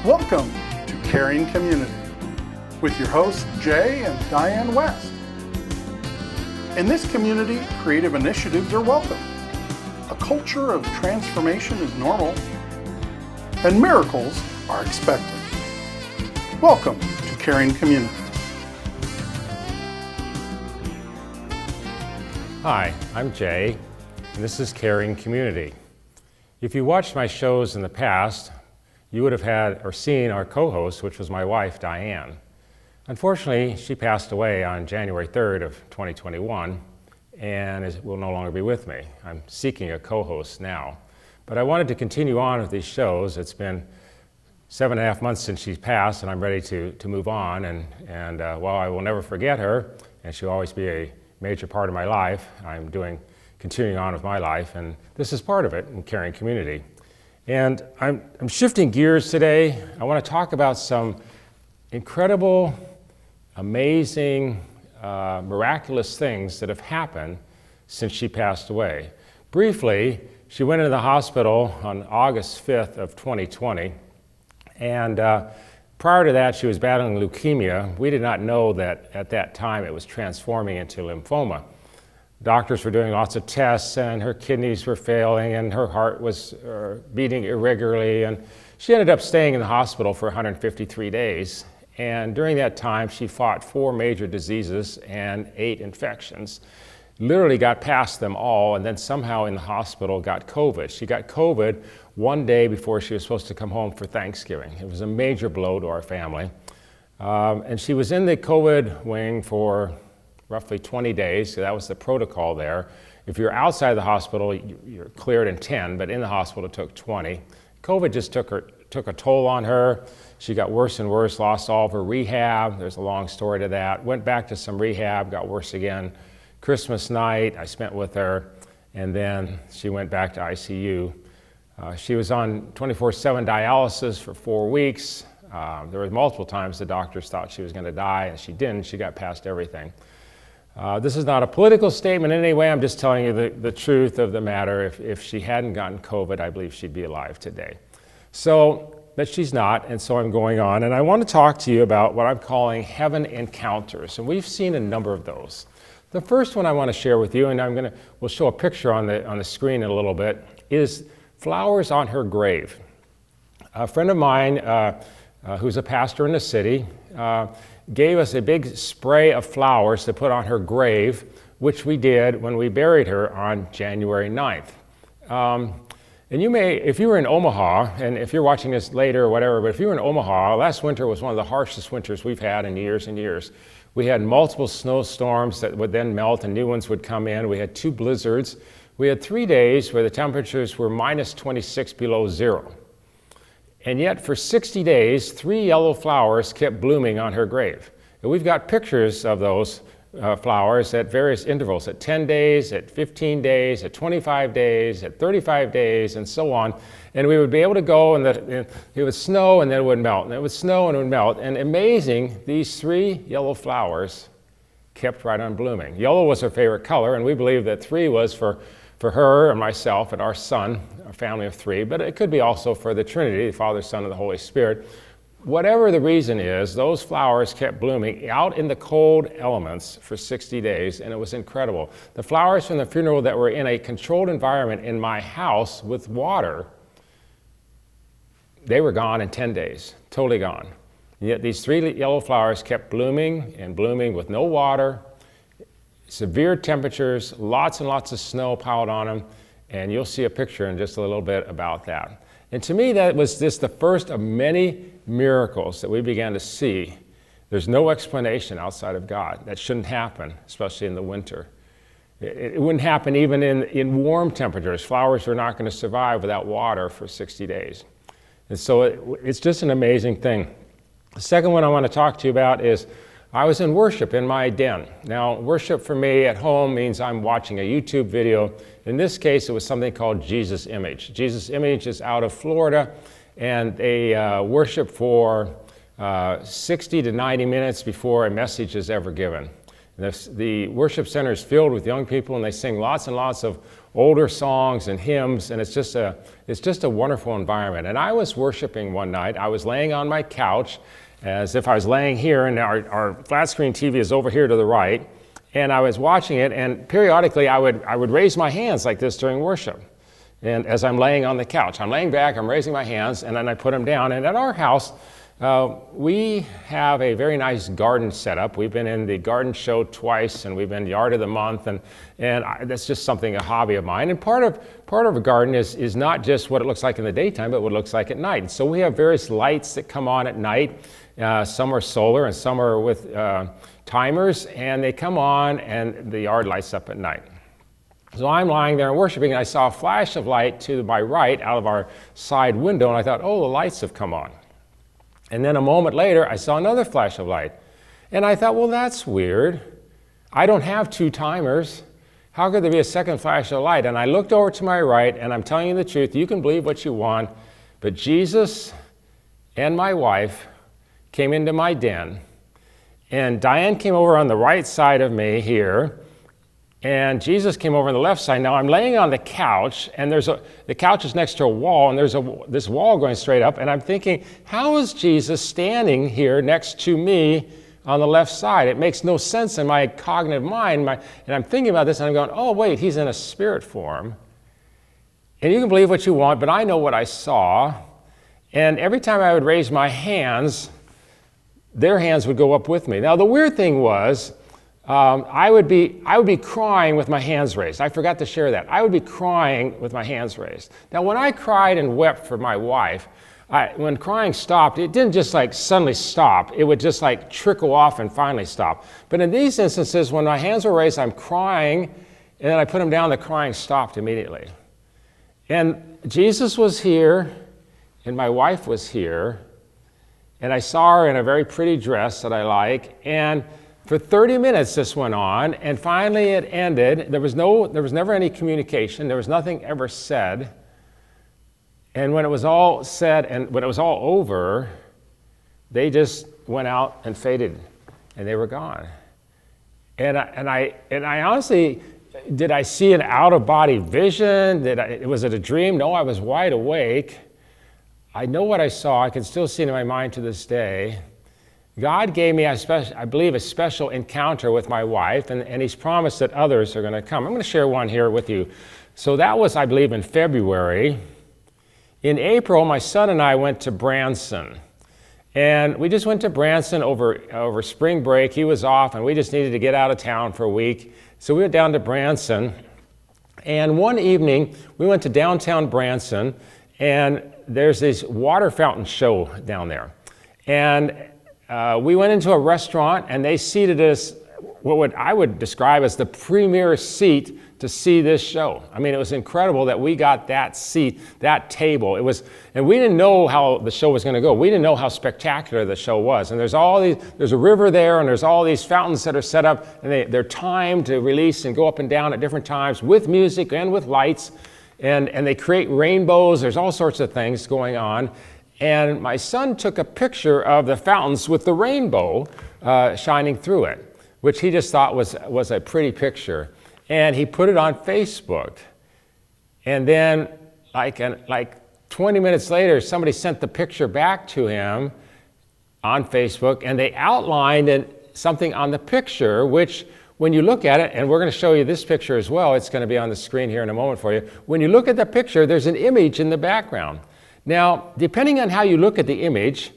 Welcome to Caring Community with your hosts Jay and Diane West. In this community, creative initiatives are welcome. A culture of transformation is normal, and miracles are expected. Welcome to Caring Community. Hi, I'm Jay, and this is Caring Community. If you watched my shows in the past, you would have had or seen our co-host, which was my wife, Diane. Unfortunately, she passed away on January 3rd of 2021 and will no longer be with me. I'm seeking a co-host now. But I wanted to continue on with these shows. It's been 7.5 months since she passed, and I'm ready to move on. And while I will never forget her, and she'll always be a major part of my life, I'm continuing on with my life, and this is part of it in Caring Community. And I'm shifting gears today. I want to talk about some incredible, amazing, miraculous things that have happened since she passed away. Briefly, she went into the hospital on August 5th of 2020, and prior to that, she was battling leukemia. We did not know that at that time it was transforming into lymphoma. Doctors were doing lots of tests, and her kidneys were failing, and her heart was beating irregularly, and she ended up staying in the hospital for 153 days. And during that time, she fought 4 major diseases and 8 infections. Literally got past them all, and then somehow in the hospital got COVID. She got COVID one day before she was supposed to come home for Thanksgiving. It was a major blow to our family. And she was in the COVID wing for roughly 20 days, so that was the protocol there. If you're outside the hospital, you're cleared in 10, but in the hospital it took 20. COVID just took a toll on her. She got worse and worse, lost all of her rehab. There's a long story to that. Went back to some rehab, got worse again. Christmas night, I spent with her, and then she went back to ICU. She was on 24/7 dialysis for 4 weeks. There were multiple times the doctors thought she was going to die, and she didn't. She got past everything. This is not a political statement in any way. I'm just telling you the truth of the matter. If she hadn't gotten COVID, I believe she'd be alive today. But she's not, and so I'm going on. And I want to talk to you about what I'm calling heaven encounters, and we've seen a number of those. The first one I want to share with you, and we'll show a picture on the screen in a little bit, is flowers on her grave. A friend of mine who's a pastor in the city gave us a big spray of flowers to put on her grave, which we did when we buried her on January 9th. And you may, if you were in Omaha, and if you're watching this later or whatever, but if you were in Omaha, last winter was one of the harshest winters we've had in years and years. We had multiple snowstorms that would then melt and new ones would come in. We had 2 blizzards. We had 3 days where the temperatures were minus 26 below zero. And yet for 60 days, 3 yellow flowers kept blooming on her grave. And we've got pictures of those flowers at various intervals, at 10 days, at 15 days, at 25 days, at 35 days, and so on. And we would be able to go, and it would snow, and then it would melt, and it would snow, and it would melt. And amazing, these 3 yellow flowers kept right on blooming. Yellow was her favorite color, and we believe that 3 was for her and myself and our son, a family of 3, but it could be also for the Trinity, the Father, Son, and the Holy Spirit. Whatever the reason is, those flowers kept blooming out in the cold elements for 60 days, and it was incredible. The flowers from the funeral that were in a controlled environment in my house with water, they were gone in 10 days, totally gone. And yet these 3 yellow flowers kept blooming and blooming with no water, severe temperatures, lots and lots of snow piled on them, and you'll see a picture in just a little bit about that. And to me, that was just the first of many miracles that we began to see. There's no explanation outside of God. That shouldn't happen, especially in the winter. It wouldn't happen even in warm temperatures. Flowers are not going to survive without water for 60 days. And so it's just an amazing thing. The second one I want to talk to you about is I was in worship in my den. Now, worship for me at home means I'm watching a YouTube video. In this case, it was something called Jesus Image. Jesus Image is out of Florida, and they worship for 60 to 90 minutes before a message is ever given. The worship center is filled with young people, and they sing lots and lots of older songs and hymns, and it's just a wonderful environment. And I was worshiping one night. I was laying on my couch as if I was laying here, and our flat screen TV is over here to the right, and I was watching it, and periodically I would raise my hands like this during worship. And as I'm laying on the couch, I'm laying back, I'm raising my hands, and then I put them down. And at our house, we have a very nice garden setup. We've been in the garden show twice, and we've been Yard of the Month, and that's just something, a hobby of mine. And part of a garden is not just what it looks like in the daytime, but what it looks like at night. And so we have various lights that come on at night. Some are solar, and some are with timers, and they come on, and the yard lights up at night. So I'm lying there and worshiping, and I saw a flash of light to my right out of our side window, and I thought, oh, the lights have come on. And then a moment later, I saw another flash of light. And I thought, well, that's weird. I don't have two timers. How could there be a second flash of light? And I looked over to my right, and I'm telling you the truth. You can believe what you want, but Jesus and my wife came into my den. And Diane came over on the right side of me here, and Jesus came over on the left side. Now I'm laying on the couch, and the couch is next to a wall, and there's this wall going straight up, and I'm thinking, how is Jesus standing here next to me on the left side? It makes no sense in my cognitive mind, and I'm thinking about this, and I'm going, oh wait, he's in a spirit form. And you can believe what you want, but I know what I saw, and every time I would raise my hands, their hands would go up with me. Now the weird thing was, I would be crying with my hands raised. I forgot to share that. I would be crying with my hands raised. Now, when I cried and wept for my wife, when crying stopped, it didn't just like suddenly stop. It would just like trickle off and finally stop. But in these instances, when my hands were raised, I'm crying, and then I put them down, the crying stopped immediately. And Jesus was here, and my wife was here, and I saw her in a very pretty dress that I like, and for 30 minutes this went on, and finally it ended. There was never any communication. There was nothing ever said. And when it was all said and when it was all over, they just went out and faded, and they were gone. And I honestly, did I see an out-of-body vision? Was it a dream? No, I was wide awake. I know what I saw. I can still see it in my mind to this day. God gave me, I believe, a special encounter with my wife, and he's promised that others are going to come. I'm going to share one here with you. So that was, I believe, in February. In April, my son and I went to Branson. And we just went to Branson over spring break. He was off, and we just needed to get out of town for a week. So we went down to Branson. And one evening, we went to downtown Branson, and there's this water fountain show down there. And we went into a restaurant, and they seated us what I would describe as the premier seat to see this show. I mean, it was incredible that we got that seat, that table. And we didn't know how the show was going to go. We didn't know how spectacular the show was. And there's a river there, and there's all these fountains that are set up, and they're timed to release and go up and down at different times with music and with lights, and they create rainbows. There's all sorts of things going on. And my son took a picture of the fountains with the rainbow shining through it, which he just thought was a pretty picture. And he put it on Facebook. And then like 20 minutes later, somebody sent the picture back to him on Facebook, and they outlined something on the picture, which when you look at it, and we're going to show you this picture as well, it's going to be on the screen here in a moment for you. When you look at the picture, there's an image in the background. Now, depending on how you look at the image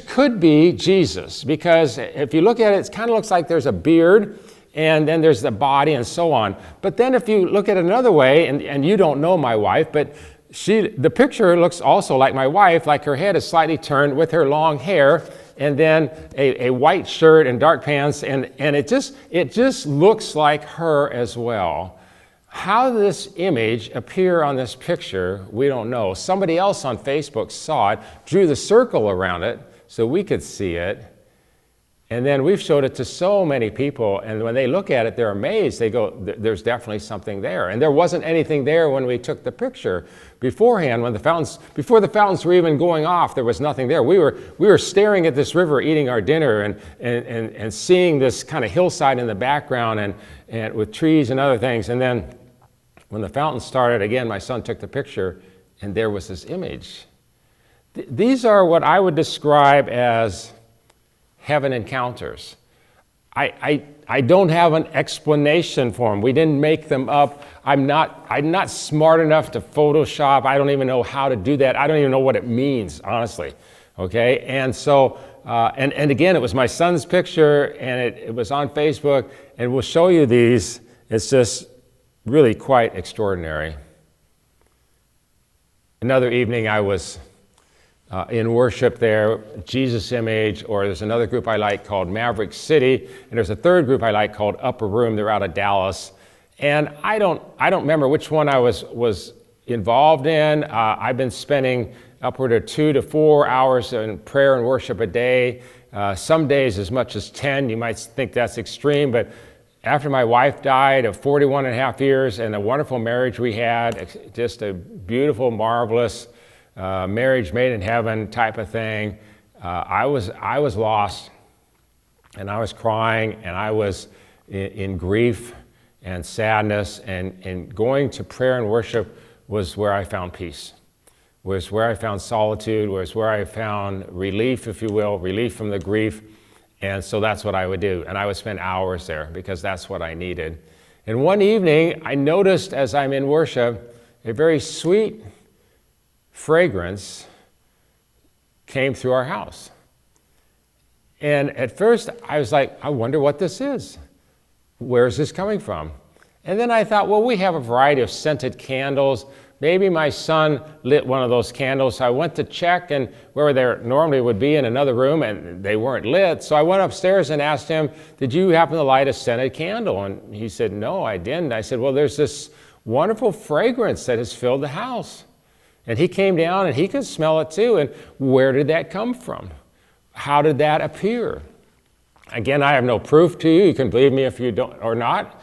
could be Jesus, because if you look at it, it kind of looks like there's a beard, and then there's the body and so on. But then if you look at it another way, and you don't know my wife, but the picture looks also like my wife, like her head is slightly turned with her long hair, and then a white shirt and dark pants, and it just looks like her as well. How this image appear on this picture, we don't know. Somebody else on Facebook saw it, drew the circle around it so we could see it. And then we've showed it to so many people, and when they look at it, they're amazed. They go, there's definitely something there. And there wasn't anything there when we took the picture beforehand. Before the fountains were even going off, there was nothing there. We were staring at this river, eating our dinner, and seeing this kind of hillside in the background, and with trees and other things. And then When the fountain started, again, my son took the picture, and there was this image. These are what I would describe as heaven encounters. I don't have an explanation for them. We didn't make them up. I'm not smart enough to Photoshop. I don't even know how to do that. I don't even know what it means, honestly. Okay, and so, and again, it was my son's picture, and it was on Facebook, and we'll show you these. It's just really quite extraordinary. Another evening I was in worship there, Jesus Image, or there's another group I like called Maverick City, and there's a third group I like called Upper Room. They're out of Dallas, and I don't remember which one I was involved in. I've been spending upward of 2 to 4 hours in prayer and worship a day. Some days as much as 10. You might think that's extreme, but after my wife died of 41 and a half years and a wonderful marriage we had, just a beautiful, marvelous marriage made in heaven type of thing, I was lost, and I was crying, and I was in grief and sadness, and going to prayer and worship was where I found peace, was where I found solitude, was where I found relief, if you will, relief from the grief. And so that's what I would do. And I would spend hours there because that's what I needed. And one evening, I noticed as I'm in worship, a very sweet fragrance came through our house. And at first, I was like, I wonder what this is. Where is this coming from? And then I thought, well, we have a variety of scented candles. Maybe my son lit one of those candles. So I went to check, and where there normally would be in another room, and they weren't lit. So I went upstairs and asked him, did you happen to light a scented candle? And he said, no, I didn't. I said, well, there's this wonderful fragrance that has filled the house. And he came down, and he could smell it too. And where did that come from? How did that appear? Again, I have no proof to you. You can believe me if you don't or not,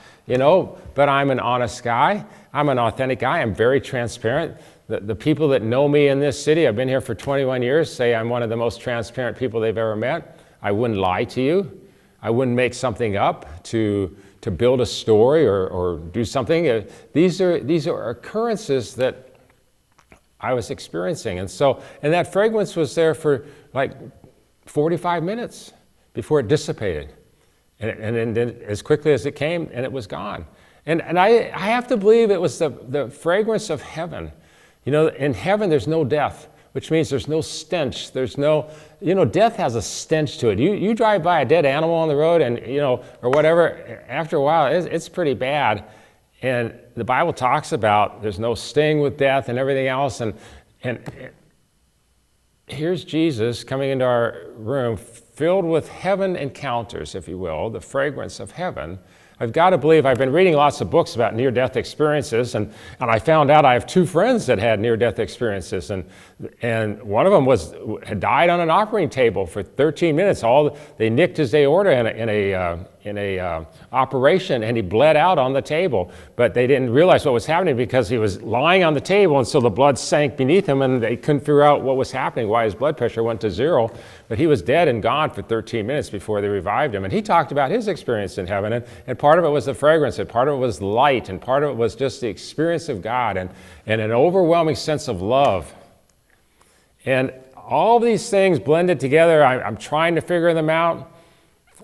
but I'm an honest guy. I'm an authentic guy. I'm very transparent. The people that know me in this city, I've been here for 21 years, say I'm one of the most transparent people they've ever met. I wouldn't lie to you. I wouldn't make something up to build a story or do something. These are occurrences that I was experiencing. And that fragrance was there for like 45 minutes before it dissipated. And then as quickly as it came, and it was gone. And I have to believe it was the fragrance of heaven. In heaven there's no death, which means there's no stench. There's no, death has a stench to it. You drive by a dead animal on the road and, or whatever, after a while it's pretty bad. And the Bible talks about there's no sting with death and everything else. And here's Jesus coming into our room filled with heaven encounters, if you will, the fragrance of heaven. I've got to believe, I've been reading lots of books about near-death experiences, and I found out I have 2 friends that had near-death experiences, and one of them had died on an operating table for 13 minutes. They nicked his aorta in a operation, and he bled out on the table, but they didn't realize what was happening because he was lying on the table, and so the blood sank beneath him, and they couldn't figure out what was happening, why his blood pressure went to 0, but he was dead and gone for 13 minutes before they revived him. And he talked about his experience in heaven, and part of it was the fragrance, and part of it was light, and part of it was just the experience of God and an overwhelming sense of love. And all these things blended together, I'm trying to figure them out.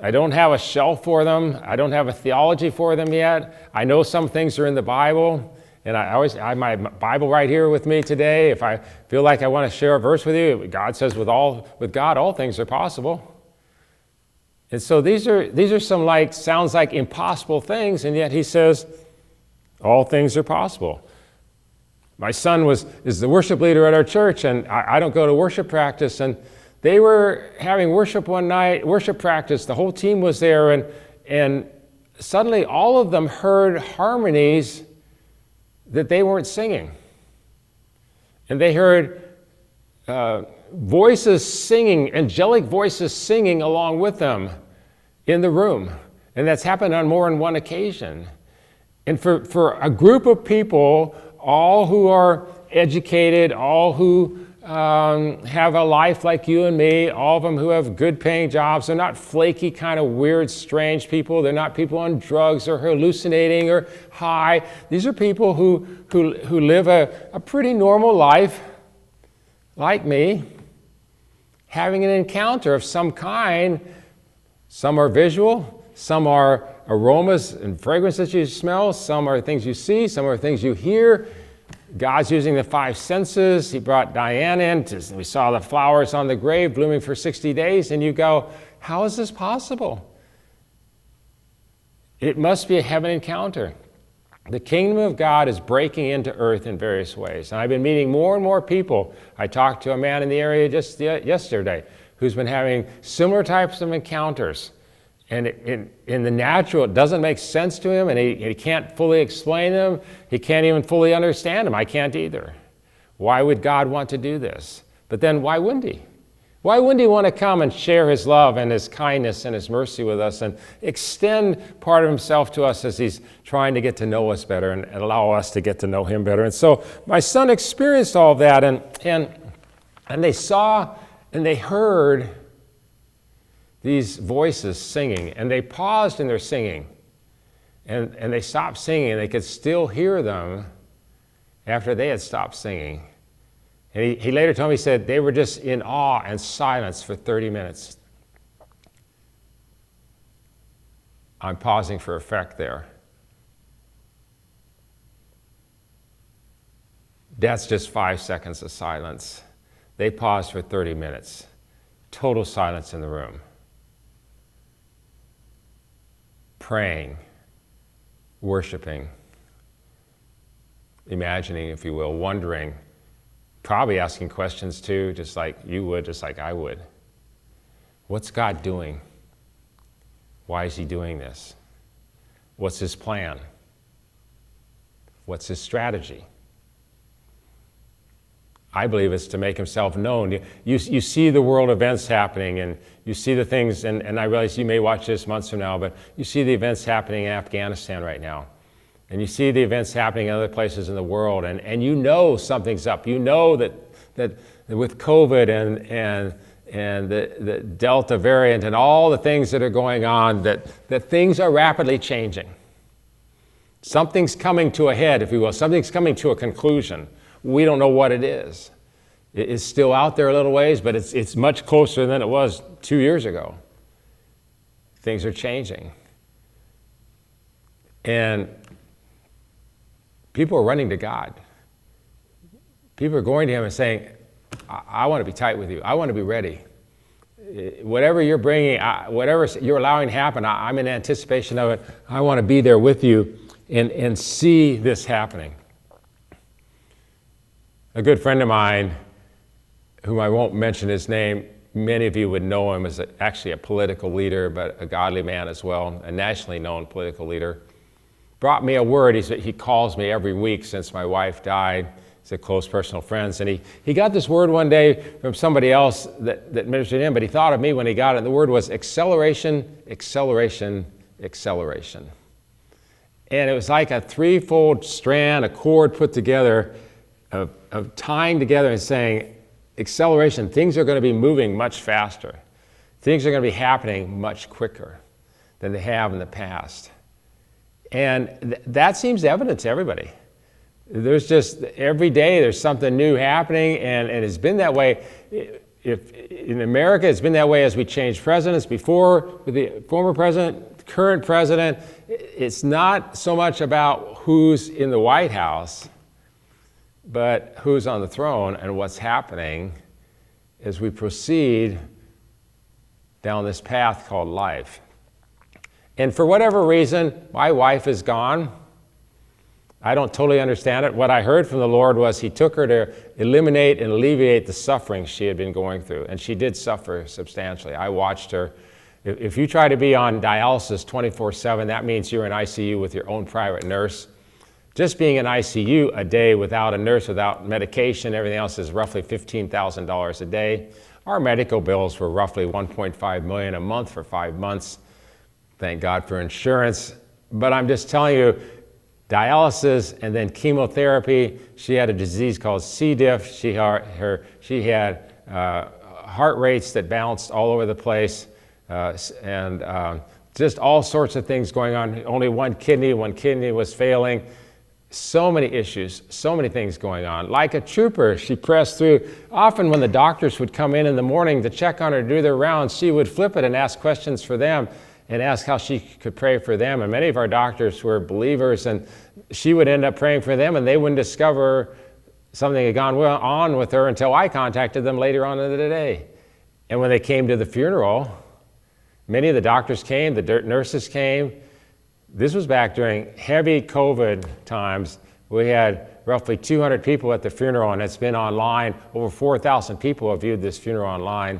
I don't have a shelf for them. I don't have a theology for them yet. I know some things are in the Bible, and I have my Bible right here with me today. If I feel like I want to share a verse with you, God says with God all things are possible. And so these are some sounds like impossible things, and yet he says all things are possible. My son is the worship leader at our church, and I don't go to worship practice, and they were having worship one night, worship practice. The whole team was there, and suddenly all of them heard harmonies that they weren't singing. And they heard voices singing, angelic voices singing along with them in the room. And that's happened on more than one occasion. And for a group of people, all who are educated, all who have a life like you and me, all of them who have good paying jobs. They're not flaky, kind of weird, strange people. They're not people on drugs or hallucinating or high. These are people who live a pretty normal life, like me, having an encounter of some kind. Some are visual, some are aromas and fragrances you smell, some are things you see, some are things you hear. God's using the 5 senses. He brought Diane in. We saw the flowers on the grave blooming for 60 days, and you go, how is this possible? It must be a heaven encounter. The kingdom of God is breaking into earth in various ways. And I've been meeting more and more people. I talked to a man in the area just yesterday who's been having similar types of encounters. And in the natural, it doesn't make sense to him, and he can't fully explain them. He can't even fully understand them. I can't either. Why would God want to do this? But then why wouldn't he? Why wouldn't he want to come and share his love and his kindness and his mercy with us and extend part of himself to us as he's trying to get to know us better and allow us to get to know him better? And so my son experienced all that, and they saw and they heard these voices singing, and they paused in their singing, and they stopped singing, and they could still hear them after they had stopped singing. And he later told me, he said, they were just in awe and silence for 30 minutes. I'm pausing for effect there. That's just 5 seconds of silence. They paused for 30 minutes. Total silence in the room. Praying, worshiping, imagining, if you will, wondering, probably asking questions too, just like you would, just like I would. What's God doing? Why is he doing this? What's his plan? What's his strategy? I believe it's to make himself known. You see the world events happening, and you see the things, and I realize you may watch this months from now, but you see the events happening in Afghanistan right now. And you see the events happening in other places in the world, and you know something's up. You know that with COVID and the Delta variant and all the things that are going on, that things are rapidly changing. Something's coming to a head, if you will. Something's coming to a conclusion. We don't know what it is. It's still out there a little ways, but it's much closer than it was 2 years ago. Things are changing. And people are running to God. People are going to him and saying, I want to be tight with you. I want to be ready. Whatever you're bringing, whatever you're allowing to happen, I'm in anticipation of it. I want to be there with you and see this happening. A good friend of mine, whom I won't mention his name, many of you would know him as actually a political leader, but a godly man as well, a nationally known political leader, brought me a word. He calls me every week since my wife died. He's a close personal friend. And he got this word one day from somebody else that ministered to him, but he thought of me when he got it. The word was acceleration, acceleration, acceleration. And it was like a threefold strand, a cord put together of tying together and saying, acceleration, things are going to be moving much faster. Things are going to be happening much quicker than they have in the past. And that seems evident to everybody. There's just, every day there's something new happening, and it's been that way. If in America, it's been that way as we changed presidents before, with the former president, current president. It's not so much about who's in the White House, but who's on the throne and what's happening as we proceed down this path called life. And for whatever reason, my wife is gone. I don't totally understand it. What I heard from the Lord was he took her to eliminate and alleviate the suffering she had been going through. And she did suffer substantially. I watched her. If you try to be on dialysis 24/7, that means you're in ICU with your own private nurse. Just being in ICU a day without a nurse, without medication, everything else is roughly $15,000 a day. Our medical bills were roughly $1.5 million a month for 5 months. Thank God for insurance. But I'm just telling you, dialysis, and then chemotherapy. She had a disease called C. diff. She had heart rates that bounced all over the place, and just all sorts of things going on. Only one kidney was failing. So many issues, so many things going on. Like a trooper, she pressed through. Often when the doctors would come in the morning to check on her, to do their rounds, she would flip it and ask questions for them and ask how she could pray for them. And many of our doctors were believers, and she would end up praying for them, and they wouldn't discover something had gone on with her until I contacted them later on in the day. And when they came to the funeral, many of the doctors came, the nurses came. This was back during heavy COVID times. We had roughly 200 people at the funeral, and it's been online. Over 4,000 people have viewed this funeral online.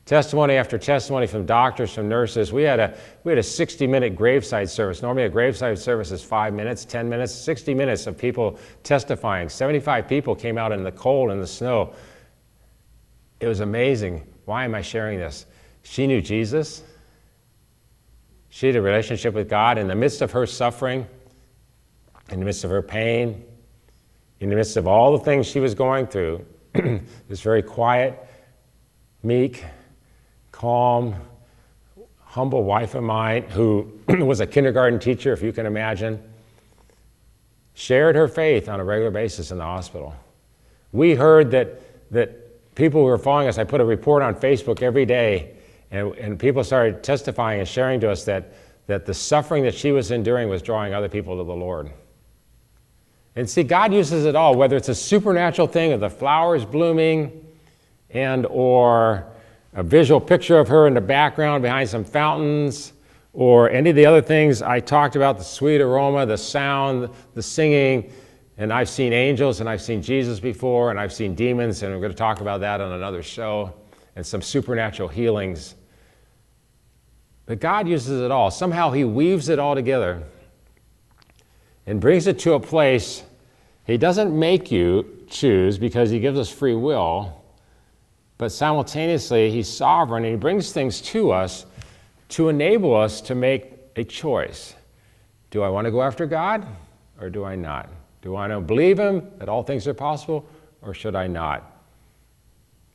Testimony after testimony from doctors, from nurses. We had a 60-minute graveside service. Normally a graveside service is 5 minutes, 10 minutes, 60 minutes of people testifying. 75 people came out in the cold and the snow. It was amazing. Why am I sharing this? She knew Jesus. She had a relationship with God. In the midst of her suffering, in the midst of her pain, in the midst of all the things she was going through, this very quiet, meek, calm, humble wife of mine who was a kindergarten teacher, if you can imagine, shared her faith on a regular basis in the hospital. We heard that people who were following us, I put a report on Facebook every day, and people started testifying and sharing to us that the suffering that she was enduring was drawing other people to the Lord. And see, God uses it all, whether it's a supernatural thing of the flowers blooming and or a visual picture of her in the background behind some fountains, or any of the other things I talked about, the sweet aroma, the sound, the singing. And I've seen angels, and I've seen Jesus before, and I've seen demons, and we're going to talk about that on another show, and some supernatural healings. But God uses it all. Somehow he weaves it all together and brings it to a place. He doesn't make you choose because he gives us free will, but simultaneously he's sovereign, and he brings things to us to enable us to make a choice. Do I want to go after God, or do I not? Do I want to believe him that all things are possible, or should I not?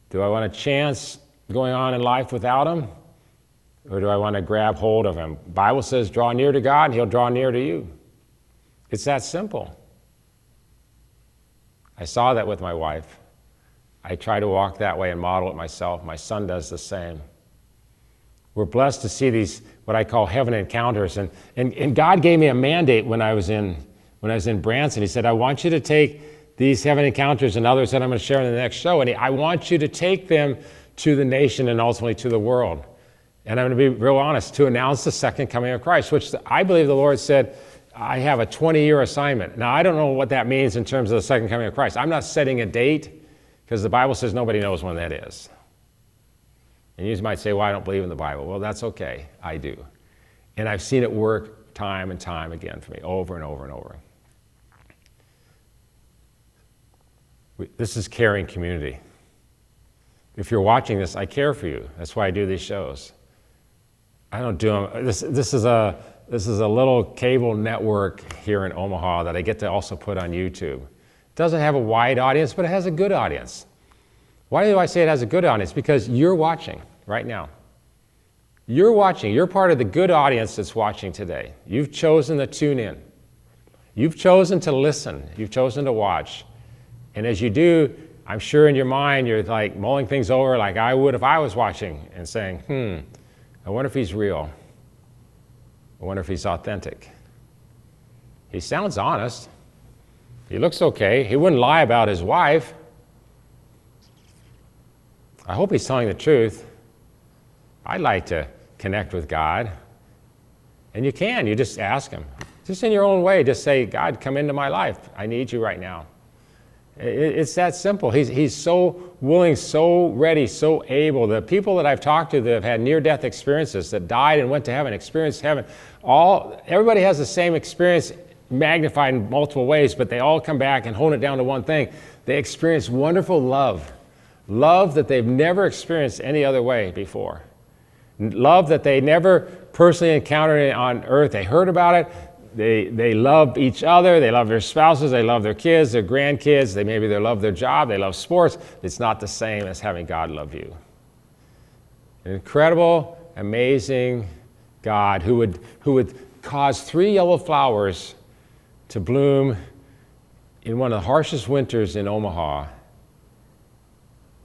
Do I want a chance going on in life without him? Or do I want to grab hold of him? The Bible says, draw near to God, and he'll draw near to you. It's that simple. I saw that with my wife. I try to walk that way and model it myself. My son does the same. We're blessed to see these, what I call heaven encounters. And God gave me a mandate when I was in Branson. He said, I want you to take these heaven encounters and others that I'm going to share in the next show, and I want you to take them to the nation and ultimately to the world. And I'm going to be real honest, to announce the second coming of Christ, which I believe the Lord said, I have a 20-year assignment. Now, I don't know what that means in terms of the second coming of Christ. I'm not setting a date, because the Bible says nobody knows when that is. And you might say, well, I don't believe in the Bible. Well, that's okay. I do. And I've seen it work time and time again for me, over and over and over. This is caring community. If you're watching this, I care for you. That's why I do these shows. I don't do them. This is a little cable network here in Omaha that I get to also put on YouTube. It doesn't have a wide audience, but it has a good audience. Why do I say it has a good audience? Because you're watching right now. You're watching. You're part of the good audience that's watching today. You've chosen to tune in. You've chosen to listen. You've chosen to watch. And as you do, I'm sure in your mind you're like mulling things over like I would if I was watching and saying, I wonder if he's real. I wonder if he's authentic. He sounds honest. He looks okay. He wouldn't lie about his wife. I hope he's telling the truth. I'd like to connect with God. And you can. You just ask him. Just in your own way, just say, God, come into my life. I need you right now. It's that simple. He's so willing, so ready, so able. The people that I've talked to that have had near-death experiences, that died and went to heaven, experienced heaven, everybody has the same experience magnified in multiple ways, but they all come back and hone it down to one thing. They experience wonderful love. Love that they've never experienced any other way before. Love that they never personally encountered on earth. They heard about it. they love each other, they love their spouses, they love their kids, their grandkids, maybe they love their job, they love sports. It's not the same as having God love you. An incredible, amazing God who would cause 3 yellow flowers to bloom in one of the harshest winters in Omaha,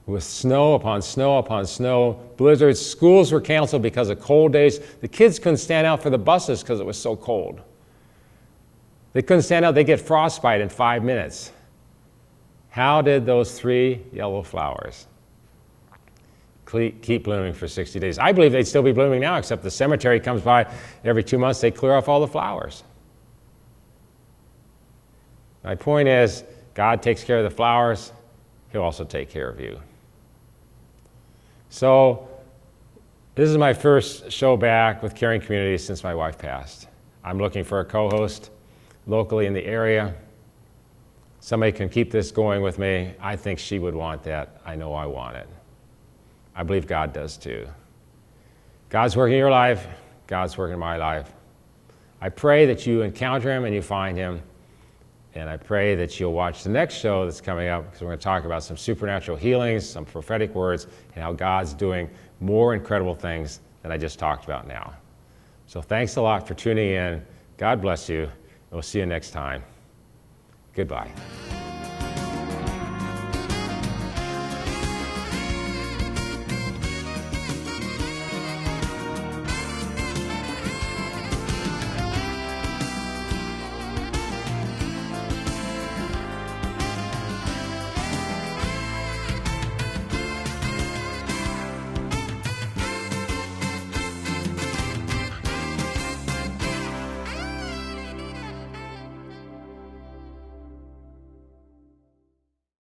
with snow upon snow upon snow, blizzards. Schools were canceled because of cold days. The kids couldn't stand out for the buses because it was so cold. They couldn't stand out. They'd get frostbite in 5 minutes. How did those 3 yellow flowers keep blooming for 60 days? I believe they'd still be blooming now, except the cemetery comes by every 2 months. They clear off all the flowers. My point is, God takes care of the flowers. He'll also take care of you. So this is my first show back with Caring Community since my wife passed. I'm looking for a co-host locally in the area. Somebody can keep this going with me. I think she would want that. I know I want it. I believe God does too. God's working in your life. God's working in my life. I pray that you encounter him and you find him. And I pray that you'll watch the next show that's coming up, because we're going to talk about some supernatural healings, some prophetic words, and how God's doing more incredible things than I just talked about now. So thanks a lot for tuning in. God bless you, and we'll see you next time. Goodbye.